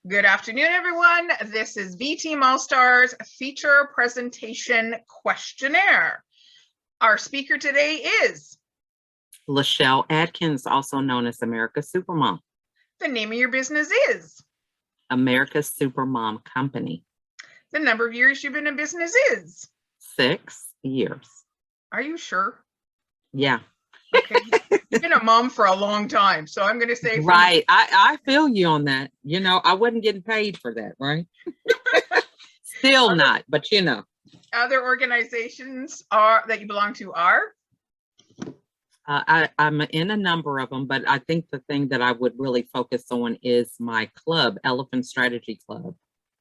Good afternoon, everyone. This is VTEAM All-Stars Feature Presentation Questionnaire. Our speaker today is LaChelle Adkins, also known as America's SuperMom. The name of your business is America's SuperMom Company. The number of years you've been in business is 6 years. Are you sure? Yeah. Okay. You've been a mom for a long time, so I'm going to say right. I feel you on that. You know, I wasn't getting paid for that, right? Still not, but you know. Other organizations that you belong to are? I'm in a number of them, but I think the thing that I would really focus on is my club, Elephant Strategy Club,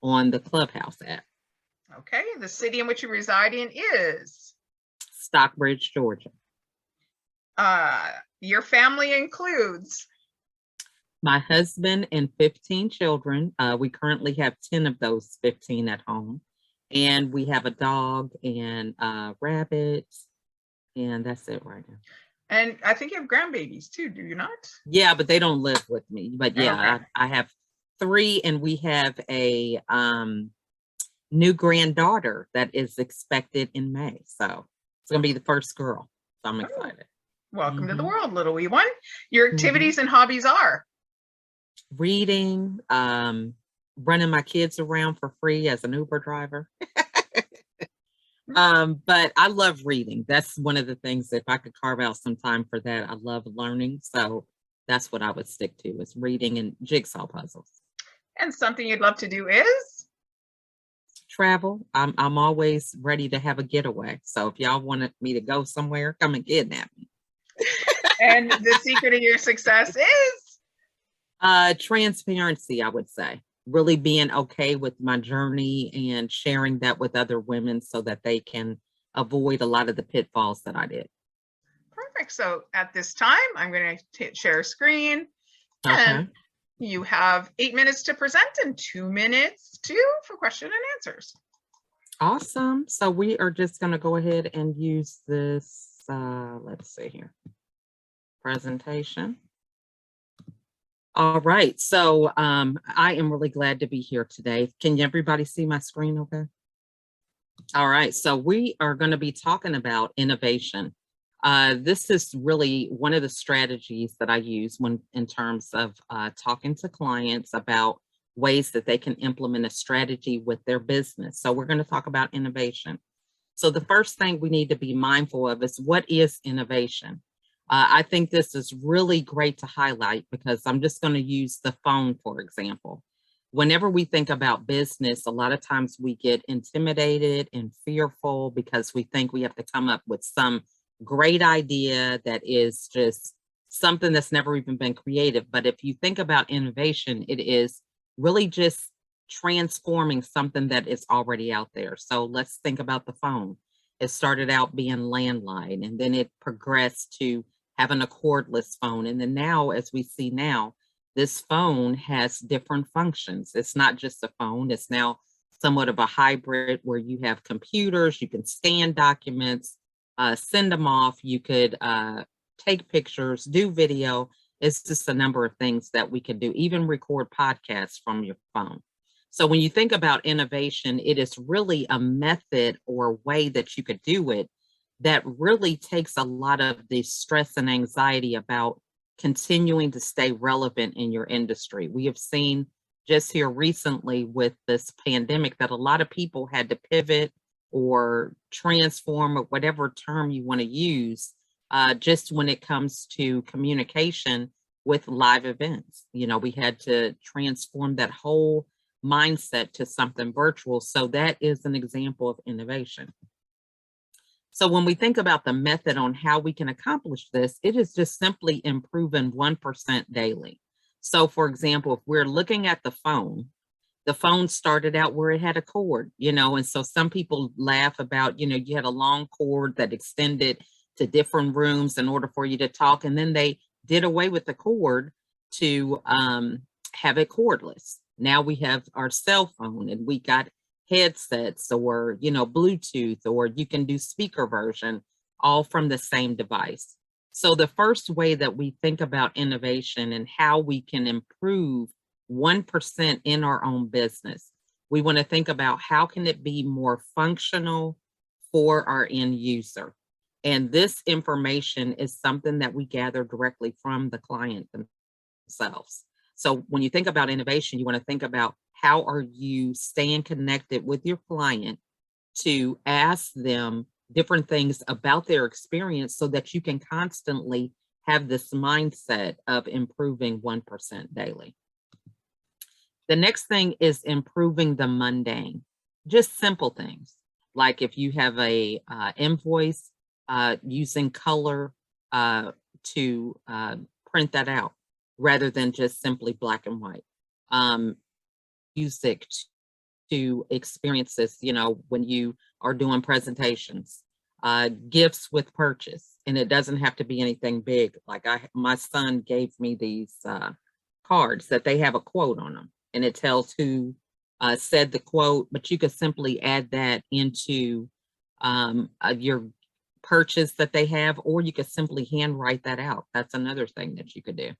on the Clubhouse app. Okay. The city in which you reside in is? Stockbridge, Georgia. Your family includes? My husband and 15 children. We currently have 10 of those 15 at home. And we have a dog and rabbits. And that's it right now. And I think you have grandbabies too, do you not? Yeah, but they don't live with me. But yeah, okay. I have 3, and we have a new granddaughter that is expected in May. So it's going to be the first girl. So I'm excited. Welcome to the world, little wee one. Your activities and hobbies are? Reading, running my kids around for free as an Uber driver. But I love reading. That's one of the things, if I could carve out some time for that, I love learning. So that's what I would stick to, is reading and jigsaw puzzles. And something you'd love to do is? Travel. I'm always ready to have a getaway. So if y'all wanted me to go somewhere, come and kidnap me. And the secret of your success is? Transparency, I would say. Really being okay with my journey and sharing that with other women so that they can avoid a lot of the pitfalls that I did. Perfect. So at this time, I'm going to share screen. Okay. And you have 8 minutes to present and 2 minutes for question and answers. Awesome. So we are just going to go ahead and use this, let's see here, presentation. All right, so I am really glad to be here today. Can everybody see my screen okay? All right, so we are going to be talking about innovation. This is really one of the strategies that I use in terms of talking to clients about ways that they can implement a strategy with their business. So we're going to talk about innovation. So the first thing we need to be mindful of is, what is innovation? I think this is really great to highlight, because I'm just going to use the phone, for example. Whenever we think about business, a lot of times we get intimidated and fearful because we think we have to come up with some great idea that is just something that's never even been created. But if you think about innovation, it is really just transforming something that is already out there. So let's think about the phone. It started out being landline, and then it progressed to having a cordless phone. And then now, as we see now, this phone has different functions. It's not just a phone. It's now somewhat of a hybrid where you have computers, you can scan documents, send them off, you could take pictures, do video. It's just a number of things that we can do, even record podcasts from your phone. So when you think about innovation, it is really a method or way that you could do it that really takes a lot of the stress and anxiety about continuing to stay relevant in your industry. We have seen just here recently with this pandemic that a lot of people had to pivot or transform, or whatever term you want to use, just when it comes to communication with live events. You know, we had to transform that whole mindset to something virtual. So that is an example of innovation. So when we think about the method on how we can accomplish this, it is just simply improving 1% daily. So for example, if we're looking at the phone started out where it had a cord, you know, and so some people laugh about, you know, you had a long cord that extended to different rooms in order for you to talk. And then they did away with the cord to have it cordless. Now we have our cell phone, and we got headsets, or, you know, Bluetooth, or you can do speaker version, all from the same device. So the first way that we think about innovation and how we can improve 1% in our own business. We want to think about how can it be more functional for our end user. And this information is something that we gather directly from the client themselves. So when you think about innovation, you want to think about how are you staying connected with your client to ask them different things about their experience so that you can constantly have this mindset of improving 1% daily. The next thing is improving the mundane, just simple things. Like if you have a invoice, using color to print that out rather than just simply black and white. Music to experiences, you know, when you are doing presentations, gifts with purchase, and it doesn't have to be anything big. Like my son gave me these cards that they have a quote on them, and it tells who said the quote, but you could simply add that into your purchase that they have, or you could simply handwrite that out. That's another thing that you could do.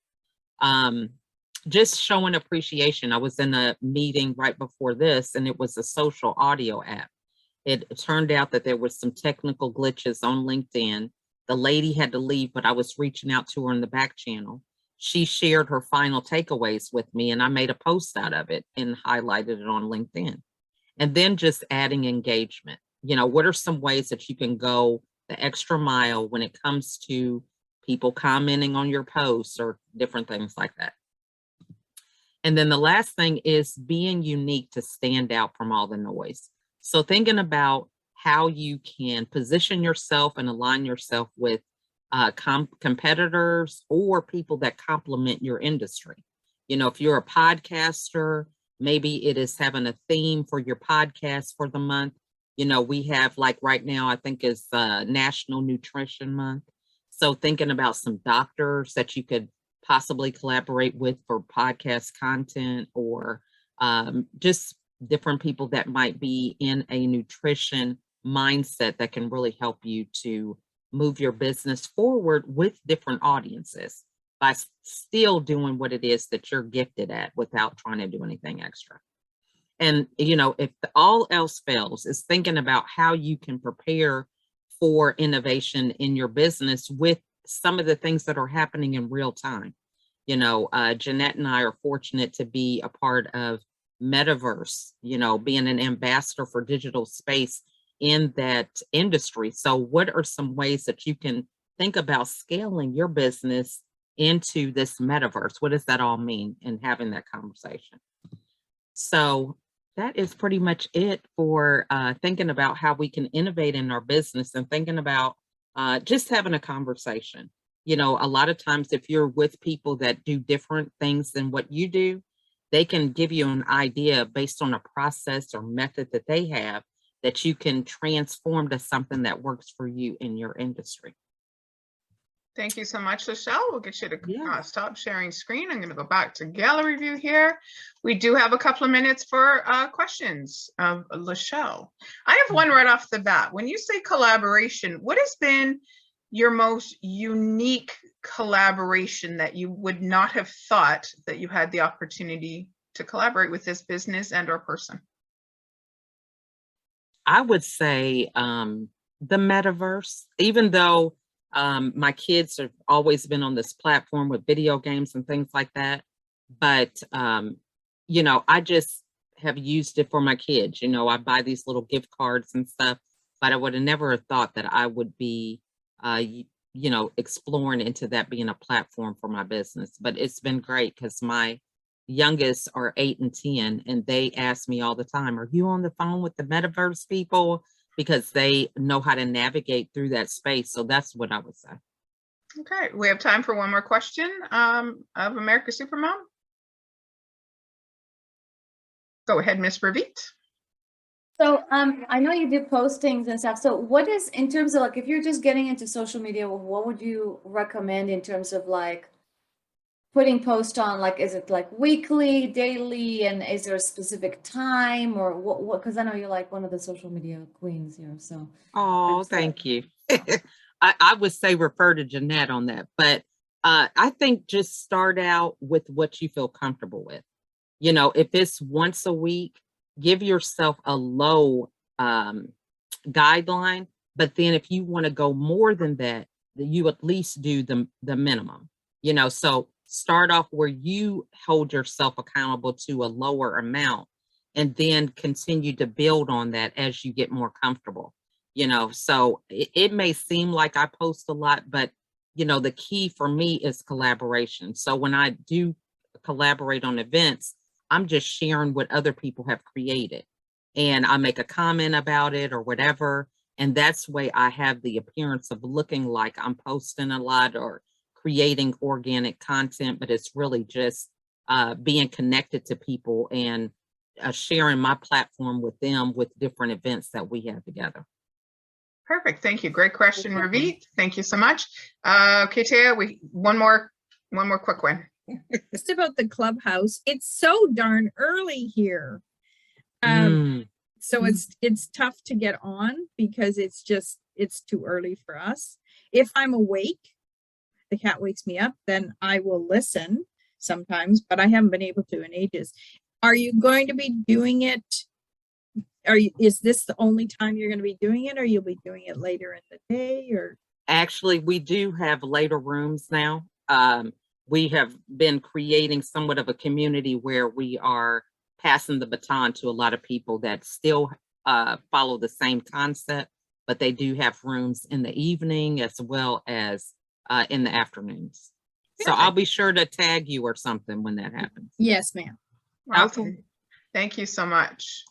Just showing appreciation. I was in a meeting right before this, and it was a social audio app. It turned out that there was some technical glitches on LinkedIn. The lady had to leave, but I was reaching out to her in the back channel. She shared her final takeaways with me, and I made a post out of it and highlighted it on LinkedIn. And then just adding engagement. You know, what are some ways that you can go the extra mile when it comes to people commenting on your posts or different things like that? And then the last thing is being unique to stand out from all the noise. So thinking about how you can position yourself and align yourself with competitors or people that complement your industry. You know, if you're a podcaster, maybe it is having a theme for your podcast for the month. You know, we have, like right now, I think is National Nutrition Month. So thinking about some doctors that you could possibly collaborate with for podcast content, or just different people that might be in a nutrition mindset that can really help you to move your business forward with different audiences by still doing what it is that you're gifted at without trying to do anything extra. And, you know, if all else fails, is thinking about how you can prepare for innovation in your business with some of the things that are happening in real time. You know, Jeanette and I are fortunate to be a part of Metaverse, you know, being an ambassador for digital space in that industry. So what are some ways that you can think about scaling your business into this metaverse? What does that all mean? And having that conversation. So that is pretty much it for thinking about how we can innovate in our business and thinking about just having a conversation. You know, a lot of times if you're with people that do different things than what you do, they can give you an idea based on a process or method that they have that you can transform to something that works for you in your industry. Thank you so much, LaChelle. We'll get you to Yeah. stop sharing screen. I'm going to go back to gallery view here. We do have a couple of minutes for questions of LaChelle. I have one right off the bat. When you say collaboration, what has been your most unique collaboration that you would not have thought that you had the opportunity to collaborate with this business and or person? I would say the metaverse, even though my kids have always been on this platform with video games and things like that. But, you know, I just have used it for my kids. You know, I buy these little gift cards and stuff, but I would have never thought that I would be, you know, exploring into that being a platform for my business. But it's been great because my youngest are 8 and 10, and they ask me all the time, are you on the phone with the metaverse people? Because they know how to navigate through that space. So that's what I would say. Okay, we have time for one more question of America's Supermom. Go ahead, Miss Ravit. So I know you do postings and stuff. So what is, in terms of like, if you're just getting into social media, what would you recommend in terms of like putting post on? Like, is it like weekly, daily, and is there a specific time or what? Because I know you're like one of the social media queens here. So. Oh, thank you. I would say refer to Jeanette on that, but I think just start out with what you feel comfortable with. You know, if it's once a week, give yourself a low guideline. But then if you want to go more than that, you at least do the minimum, you know, so start off where you hold yourself accountable to a lower amount and then continue to build on that as you get more comfortable, you know. So it may seem like I post a lot, but you know, the key for me is collaboration. So when I do collaborate on events, I'm just sharing what other people have created and I make a comment about it or whatever. And that's way I have the appearance of looking like I'm posting a lot or creating organic content, but it's really just being connected to people and sharing my platform with them with different events that we have together. Perfect. Thank you. Great question, Ravit. Thank you so much. Okay, Taya, one more quick one. Just about the clubhouse. It's so darn early here. So it's tough to get on because it's too early for us. If I'm awake, the cat wakes me up, then I will listen sometimes, but I haven't been able to in ages. Are you going to be doing it? Is this the only time you're going to be doing it, or you'll be doing it later in the day? Or actually, we do have later rooms now. We have been creating somewhat of a community where we are passing the baton to a lot of people that still follow the same concept, but they do have rooms in the evening as well as in the afternoons. So I'll be sure to tag you or something when that happens. yes, ma'am. Awesome. Thank you so much.